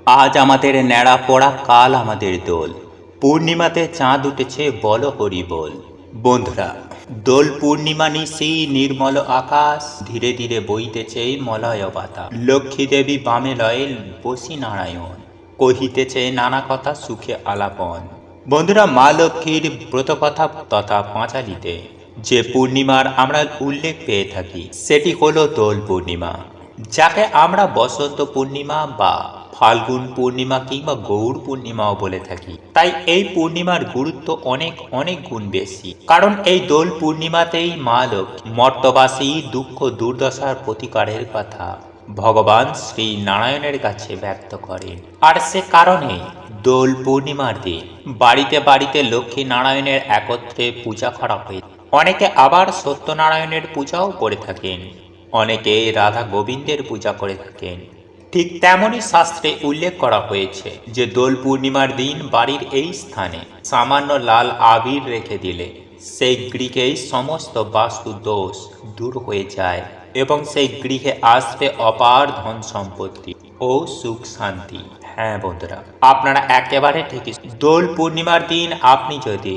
আজ আমাদের ন্যাড়া পড়া, কাল আমাদের দোল। পূর্ণিমাতে চাঁদ উঠেছে, বলো হরি বল। বন্ধুরা, দোল পূর্ণিমা নিশি নির্মল আকাশ, ধীরে ধীরে বইতেছে মলয় বাতাস। লক্ষ্মী দেবী বামে লয়ে বসি নারায়ণ, কহিতেছে নানা কথা সুখে আলাপন। বন্ধুরা, মা লক্ষ্মীর ব্রত কথা তথা পাঁচালিতে যে পূর্ণিমার আমরা উল্লেখ পেয়ে থাকি সেটি হলো দোল পূর্ণিমা, যাকে আমরা বসন্ত পূর্ণিমা বা ফাল্গুন পূর্ণিমা কিংবা গৌর পূর্ণিমাও বলে থাকি। তাই এই পূর্ণিমার গুরুত্ব অনেক অনেক গুণ বেশি, কারণ এই দোল পূর্ণিমাতেই মা লক্ষ্মী মর্তবাসী দুঃখ দুর্দশার প্রতিকারের কথা ভগবান শ্রী নারায়ণের কাছে ব্যক্ত করেন। আর সে কারণে দোল পূর্ণিমার দিন বাড়িতে বাড়িতে লক্ষ্মী নারায়ণের একত্রে পূজা করা হয়। অনেকে আবার সত্যনারায়ণের পূজাও করে থাকেন, অনেকে রাধা গোবিন্দের পূজা করে থাকেন। ঠিক তেমনই শাস্ত্রে উল্লেখ করা হয়েছে যে দোল পূর্ণিমার দিন বাড়ির এই স্থানে সামান্য লাল আবির রেখে দিলে সেই গৃহেই সমস্ত বাস্তু দোষ দূর হয়ে যায় এবং সেই গৃহে আসবে অপার ধন সম্পত্তি ও সুখ শান্তি। হ্যাঁ বন্ধুরা, আপনারা একেবারে ঠিকই। দোল পূর্ণিমার দিন আপনি যদি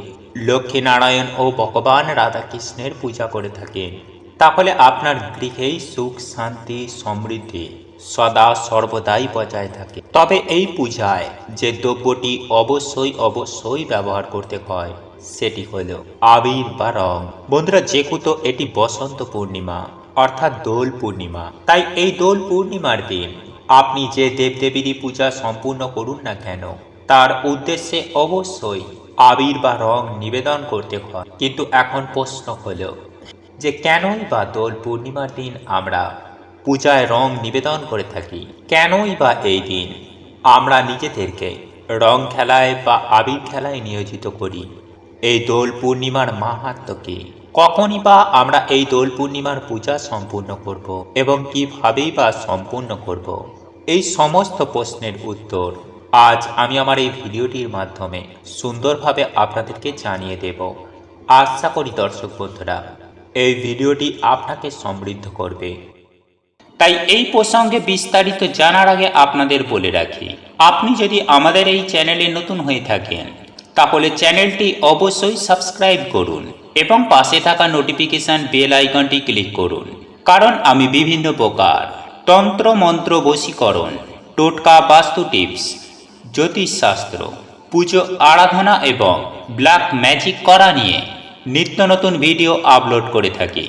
লক্ষ্মী নারায়ণ ও ভগবান রাধাকৃষ্ণের পূজা করে থাকেন, তাহলে আপনার গৃহেই সুখ শান্তি সমৃদ্ধি সদা সর্বদাই বজায় থাকে। তবে এই পূজায় যে দ্রব্যটি অবশ্যই ব্যবহার করতে হয় সেটি হলো আবির বা রং। বন্ধুরা, যেহেতু এটি বসন্ত পূর্ণিমা অর্থাৎ দোল পূর্ণিমা, তাই এই দোল পূর্ণিমার দিন আপনি যে দেবদেবীরই পূজা সম্পূর্ণ করুন না কেন, তার উদ্দেশ্যে অবশ্যই আবির বা রং নিবেদন করতে হয়। কিন্তু এখন প্রশ্ন হলো যে কেনই বা দোল পূর্ণিমার দিন আমরা পূজায় রং নিবেদন করে থাকি? কেনই বা এই দিন আমরা নিজেদেরকে রং খেলায় বা আবির খেলায় নিয়োজিত করি? এই দোল পূর্ণিমার মাহাত্ম্য কি? কখনই বা আমরা এই দোল পূর্ণিমার পূজা সম্পূর্ণ করব এবং কিভাবেই বা সম্পূর্ণ করব? এই সমস্ত প্রশ্নের উত্তর আজ আমি আমার এই ভিডিওটির মাধ্যমে সুন্দরভাবে আপনাদেরকে জানিয়ে দেব। আশা করি দর্শক বন্ধুরা এই ভিডিওটি আপনাকে সমৃদ্ধ করবে। তাই এই প্রসঙ্গে বিস্তারিত জানার আগে আপনাদের বলে রাখি, আপনি যদি আমাদের এই চ্যানেলে নতুন হয়ে থাকেন তাহলে চ্যানেলটি অবশ্যই সাবস্ক্রাইব করুন এবং পাশে থাকা নোটিফিকেশন বেল আইকনটি ক্লিক করুন, কারণ আমি বিভিন্ন প্রকার তন্ত্র মন্ত্র বশীকরণ, টোটকা বাস্তু টিপস, জ্যোতিষশাস্ত্র, পুজো আরাধনা এবং ব্ল্যাক ম্যাজিক করা নিয়ে নিত্য নতুন ভিডিও আপলোড করে থাকি,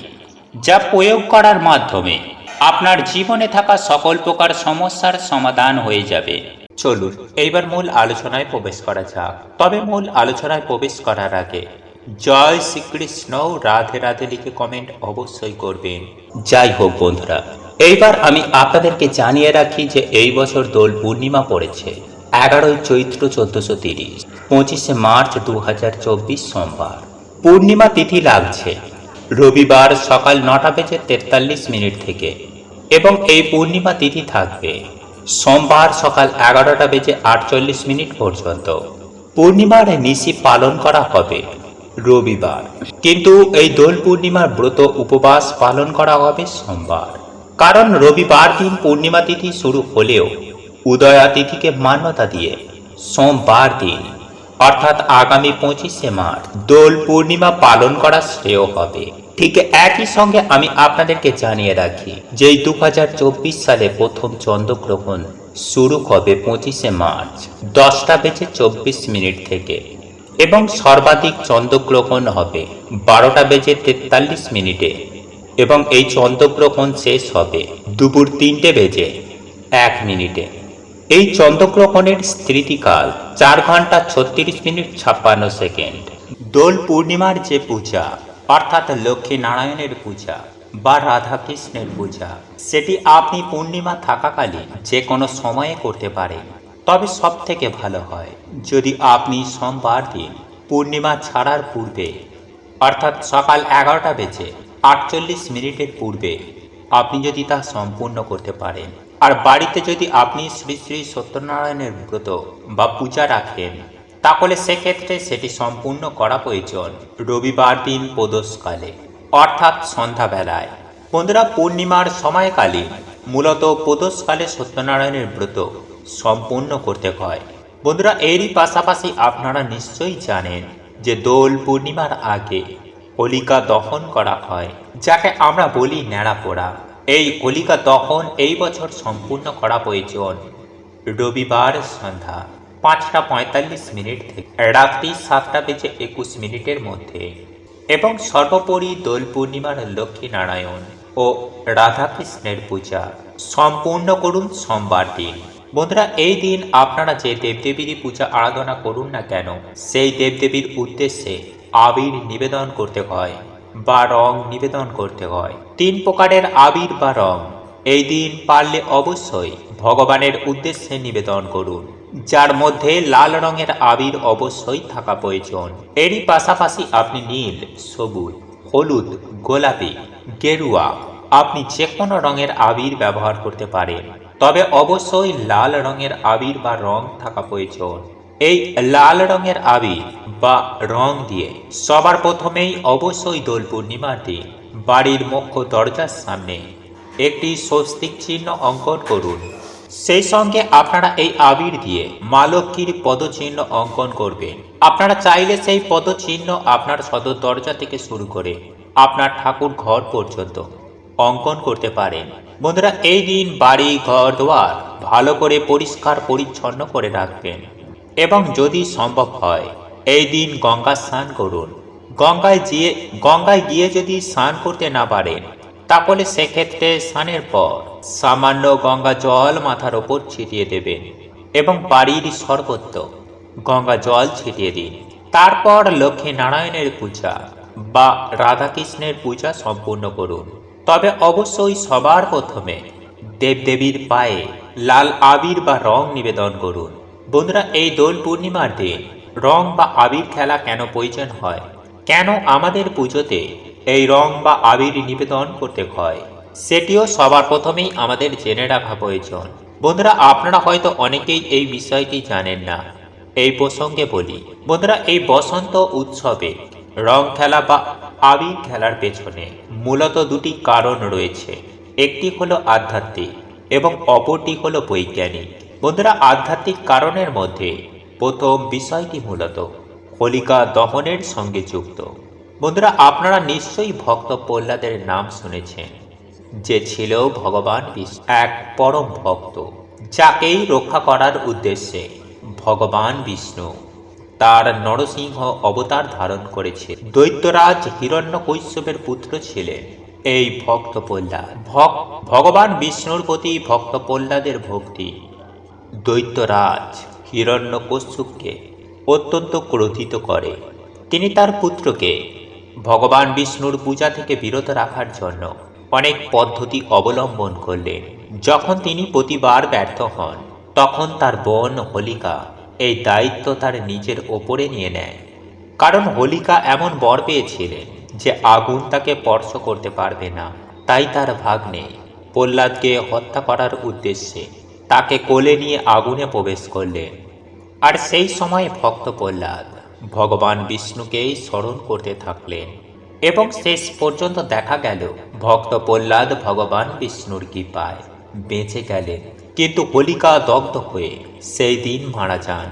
যা প্রয়োগ করার মাধ্যমে আপনার জীবনে থাকা সকল প্রকার সমস্যার সমাধান হয়ে যাবে। চলুন এইবার মূল আলোচনায় প্রবেশ করা যাক। তবে মূল আলোচনায় প্রবেশ করার আগে জয় শ্রীকৃষ্ণ, রাধে রাধে লিখে কমেন্ট অবশ্যই করবেন। যাই হোক বন্ধুরা, এইবার আমি আপনাদেরকে জানিয়ে রাখি যে এই বছর দোল পূর্ণিমা পড়েছে 11ই চৈত্র 1430, 25শে মার্চ 2024 সোমবার। পূর্ণিমা তিথি লাগছে রবিবার সকাল 9:43 থেকে এবং এই পূর্ণিমা তিথি থাকবে সোমবার সকাল 11:48 পর্যন্ত। পূর্ণিমার নিশি পালন করা হবে রবিবার, কিন্তু এই দোল পূর্ণিমার ব্রত উপবাস পালন করা হবে সোমবার, কারণ রবিবার দিন পূর্ণিমা তিথি শুরু হলেও উদয়া তিথিকে মান্যতা দিয়ে সোমবার দিন অর্থাৎ আগামী 25শে মার্চ দোল পূর্ণিমা পালন করা শ্রেয় হবে। ঠিক একই সঙ্গে আমি আপনাদেরকে জানিয়ে রাখি যে 2024 সালে প্রথম চন্দ্রগ্রহণ শুরু হবে 25শে মার্চ 10:24 থেকে এবং সর্বাধিক চন্দ্রগ্রহণ হবে 12:43 এবং এই চন্দ্রগ্রহণ শেষ হবে দুপুর 3:01। এই চন্দ্রগ্রহণের স্থিতিকাল 4 ঘন্টা 36 মিনিট 56 সেকেন্ড। দোল পূর্ণিমার যে পূজা অর্থাৎ লক্ষ্মী নারায়ণের পূজা বা রাধাকৃষ্ণের পূজা, সেটি আপনি পূর্ণিমা থাকাকালীন যে কোনো সময়ে করতে পারেন। তবে সব থেকে ভালো হয় যদি আপনি সোমবার দিন পূর্ণিমা ছাড়ার পূর্বে অর্থাৎ সকাল 11:48 পূর্বে আপনি যদি তা সম্পূর্ণ করতে পারেন। আর বাড়িতে যদি আপনি শ্রী শ্রী সত্যনারায়ণের ব্রত বা পূজা রাখেন, তাহলে সেক্ষেত্রে সেটি সম্পূর্ণ করা প্রয়োজন রবিবার দিন প্রদোষকালে অর্থাৎ সন্ধ্যাবেলায়। বন্ধুরা, পূর্ণিমার সময়কালে মূলত প্রদোষকালে সত্যনারায়ণের ব্রত সম্পূর্ণ করতে হয়। বন্ধুরা, এরই পাশাপাশি আপনারা নিশ্চয়ই জানেন যে দোল পূর্ণিমার আগে হোলিকা দহন করা হয়, যাকে আমরা বলি ন্যাড়া পোড়া। এই হোলিকা দহন এই বছর সম্পূর্ণ করা প্রয়োজন রবিবার সন্ধ্যা 5:45 থেকে রাত্রি 7:21 মধ্যে। এবং সর্বোপরি দোল পূর্ণিমার লক্ষ্মীনারায়ণ ও রাধাকৃষ্ণের পূজা সম্পূর্ণ করুন সোমবার দিন। বন্ধুরা, এই দিন আপনারা যে দেবদেবীরই পূজা আরাধনা করুন না কেন, সেই দেবদেবীর উদ্দেশ্যে আবির নিবেদন করতে হয় বা রং নিবেদন করতে হয়। 3 প্রকারের আবির বা রং এই দিন পারলে অবশ্যই ভগবানের উদ্দেশ্যে নিবেদন করুন, যার মধ্যে লাল রঙের আবির অবশ্যই থাকা প্রয়োজন। এরই পাশাপাশি আপনি নীল, সবুজ, হলুদ, গোলাপি, গেরুয়া আপনি যে কোনো রঙের আবির ব্যবহার করতে পারেন, তবে অবশ্যই লাল রঙের আবির বা রং থাকা প্রয়োজন। এই লাল রঙের আবির বা রং দিয়ে সবার প্রথমেই অবশ্যই দোল পূর্ণিমার দিন বাড়ির মুখ্য দরজার সামনে একটি স্বস্তিক চিহ্ন অঙ্কন করুন। সেই সঙ্গে আপনারা এই আবির দিয়ে মা লক্ষ্মীর পদচিহ্ন অঙ্কন করবেন। আপনারা চাইলে সেই পদচিহ্ন আপনার সদর দরজা থেকে শুরু করে আপনার ঠাকুর ঘর পর্যন্ত অঙ্কন করতে পারেন। বন্ধুরা, এই দিন বাড়ি ঘর দুয়ার ভালো করে পরিষ্কার পরিচ্ছন্ন করে রাখবেন এবং যদি সম্ভব হয় এই দিন গঙ্গা স্নান করুন। গঙ্গায় গিয়ে যদি স্নান করতে না পারেন, তাহলে সেক্ষেত্রে স্নানের পর সামান্য গঙ্গা জল মাথার ওপর ছিটিয়ে দেবেন এবং বাড়ির সর্বত্র গঙ্গা জল ছিটিয়ে দিন। তারপর লক্ষ্মী নারায়ণের পূজা বা রাধাকৃষ্ণের পূজা সম্পূর্ণ করুন। তবে অবশ্যই সবার প্রথমে দেবদেবীর পায়ে লাল আবির বা রং নিবেদন করুন। বন্ধুরা, এই দোল পূর্ণিমার দিন রং বা আবির খেলা কেন প্রয়োজন হয়, কেন আমাদের পুজোতে এই রং বা আবির নিবেদন করতে হয়, সেটিও সবার প্রথমেই আমাদের জেনে রাখা প্রয়োজন। বন্ধুরা, আপনারা হয়তো অনেকেই এই বিষয়টি জানেন না। এই প্রসঙ্গে বলি, বন্ধুরা, এই বসন্ত উৎসবে রং খেলা বা আবির খেলার পেছনে মূলত দুটি কারণ রয়েছে। একটি হলো আধ্যাত্মিক এবং অপরটি হলো বৈজ্ঞানিক। বন্ধুরা, আধ্যাত্মিক কারণের মধ্যে প্রথম বিষয়টি মূলত হোলিকা দহনের সঙ্গে যুক্ত। বন্ধুরা, আপনারা নিশ্চয়ই ভক্ত প্রহ্লাদের নাম শুনেছেন, যে ছিল ভগবান বিষ্ণু এক পরম ভক্ত, যাকেই রক্ষা করার উদ্দেশ্যে ভগবান বিষ্ণু তার নরসিংহ অবতার ধারণ করেছে। দৈত্যরাজ হিরণ্যকৈশ্যপের পুত্র ছিলেন এই ভক্ত প্রহ্লাদ। ভগবান বিষ্ণুর প্রতি ভক্ত প্রহ্লাদের ভক্তি দৈত্যরাজ হিরণ্যকশ্যপকে অত্যন্ত ক্রোধিত করে। তিনি তার পুত্রকে ভগবান বিষ্ণুর পূজা থেকে বিরত রাখার জন্য অনেক পদ্ধতি অবলম্বন করলেন। যখন তিনি প্রতিবার ব্যর্থ হন, তখন তার বোন হোলিকা এই দায়িত্ব তার নিজের ওপরে নিয়ে নেয়। কারণ হোলিকা এমন বর পেয়েছিলেন যে আগুন তাকে স্পর্শ করতে পারবে না। তাই তার ভাগ্নে প্রহ্লাদকে হত্যা করার উদ্দেশ্যে তাকে কোলে নিয়ে আগুনে প্রবেশ করলেন। আর সেই সময় ভক্ত প্রহ্লাদ ভগবান বিষ্ণুকেই স্মরণ করতে থাকলেন এবং শেষ পর্যন্ত দেখা গেল ভক্ত প্রহ্লাদ ভগবান বিষ্ণুর কৃপায় বেঁচে গেলেন। কিন্তু হোলিকা দগ্ধ হয়ে সেই দিন মারা যান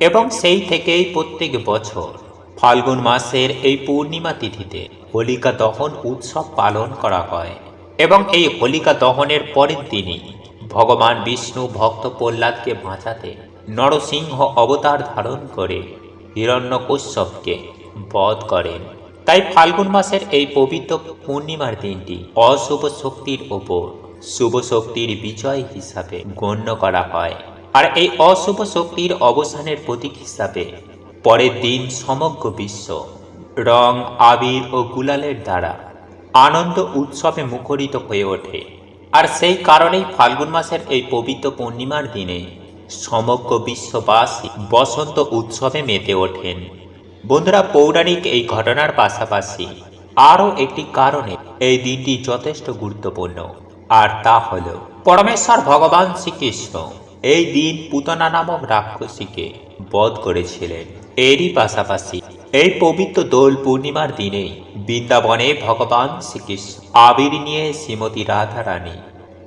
এবং সেই থেকেই প্রত্যেক বছর ফাল্গুন মাসের এই পূর্ণিমা তিথিতে হোলিকা দহন উৎসব পালন করা হয়। এবং এই হোলিকা দহনের পরের দিনই ভগবান বিষ্ণু ভক্ত প্রহ্লাদকে বাঁচাতে নরসিংহ অবতার ধারণ করে হিরণ্যকশ্যপকে বধ করেন। তাই ফাল্গুন মাসের এই পবিত্র পূর্ণিমার দিনটি অশুভ শক্তির ওপর শুভ শক্তির বিজয় হিসাবে গণ্য করা হয়। আর এই অশুভ শক্তির অবসানের প্রতীক হিসাবে পরের দিন সমগ্র বিশ্ব রং, আবির ও গুলালের দ্বারা আনন্দ উৎসবে মুখরিত হয়ে ওঠে। আর সেই কারণেই ফাল্গুন মাসের এই পবিত্র পূর্ণিমার দিনে সমগ্র বিশ্ববাসী বসন্ত উৎসবে মেতে ওঠেন। বন্ধুরা, পৌরাণিক এই ঘটনার পাশাপাশি আরও একটি কারণে এই দিনটি যথেষ্ট গুরুত্বপূর্ণ, আর তা হল পরমেশ্বর ভগবান শ্রীকৃষ্ণ এই দিন পুতনা নামক রাক্ষসীকে বধ করেছিলেন। এরই পাশাপাশি এই পবিত্র দোল পূর্ণিমার দিনেই বৃন্দাবনে ভগবান শ্রীকৃষ্ণ আবির নিয়ে শ্রীমতী রাধারানী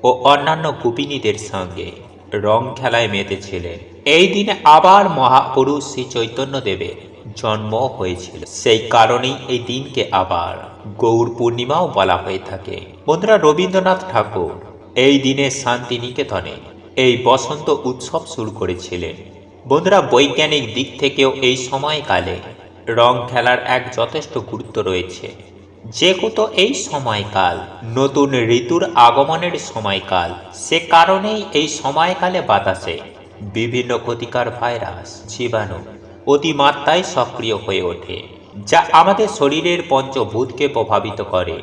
ও অন্যান্য গোপিনীদের সঙ্গে রং খেলায় মেতেছিলেন। এই দিনে আবার মহাপুরুষ শ্রী চৈতন্যদেবের জন্ম হয়েছিল। সেই কারণেই এই দিনকে আবার গৌর পূর্ণিমাও বলা হয়ে থাকে। বন্ধুরা, রবীন্দ্রনাথ ঠাকুর এই দিনে শান্তিনিকেতনে এই বসন্ত উৎসব শুরু করেছিলেন। বন্ধুরা, বৈজ্ঞানিক দিক থেকেও এই সময়কালে রং খেলার এক যথেষ্ট গুরুত্ব রয়েছে। যেহেতু এই সময়কাল নতুন ঋতুর আগমনের সময়কাল, সে কারণেই এই সময়কালে বাতাসে বিভিন্ন ক্ষতিকর ভাইরাস, জীবাণু অতিমাত্রায় সক্রিয় হয়ে ওঠে, যা আমাদের শরীরের পঞ্চভূতকে প্রভাবিত করে।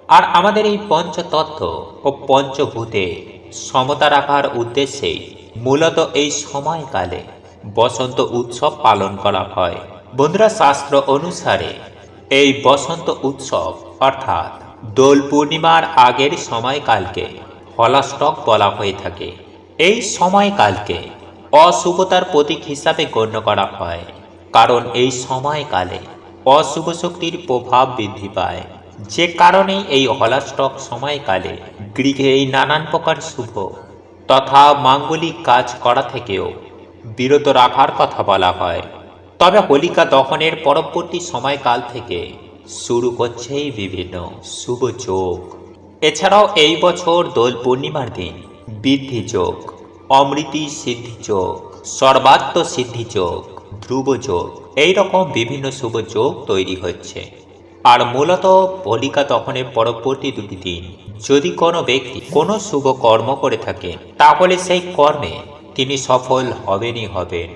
আর আমাদের এই পঞ্চতত্ত্ব ও পঞ্চভূতে সমতা রাখার উদ্দেশ্যেই মূলত এই সময়কালে বসন্ত উৎসব পালন করা হয়। বন্ধুরা, শাস্ত্র অনুসারে এই বসন্ত উৎসব অর্থাৎ দোল পূর্ণিমার আগের সময়কালকে হলাষ্টক বলা হয়ে থাকে। এই সময়কালকে অশুভতার প্রতীক হিসাবে গণ্য করা হয়, কারণ এই সময়কালে অশুভ শক্তির প্রভাব বৃদ্ধি পায়। যে কারণে এই হলাষ্টক সময়কালে গৃহে এই নানান প্রকার শুভ তথা মাঙ্গলিক কাজ করা থেকেও বিরত রাখার কথা বলা হয়। তবে হোলিকা দহনের পরবর্তী সময়কাল থেকে শুরু করছে এই বিভিন্ন শুভ যোগ। এছাড়াও এই বছর দোল পূর্ণিমার দিন বৃদ্ধি যোগ, অমৃতি সিদ্ধি যোগ, সর্বাত্ম সিদ্ধি যোগ, ধ্রুব যোগ, এইরকম বিভিন্ন শুভ যোগ তৈরি হচ্ছে। আর মূলত হোলিকা দহনের পরবর্তী দুটি দিন যদি কোনো ব্যক্তি কোনো শুভ কর্ম করে থাকেন, তাহলে সেই কর্মে তিনি সফল হবেনই হবেন।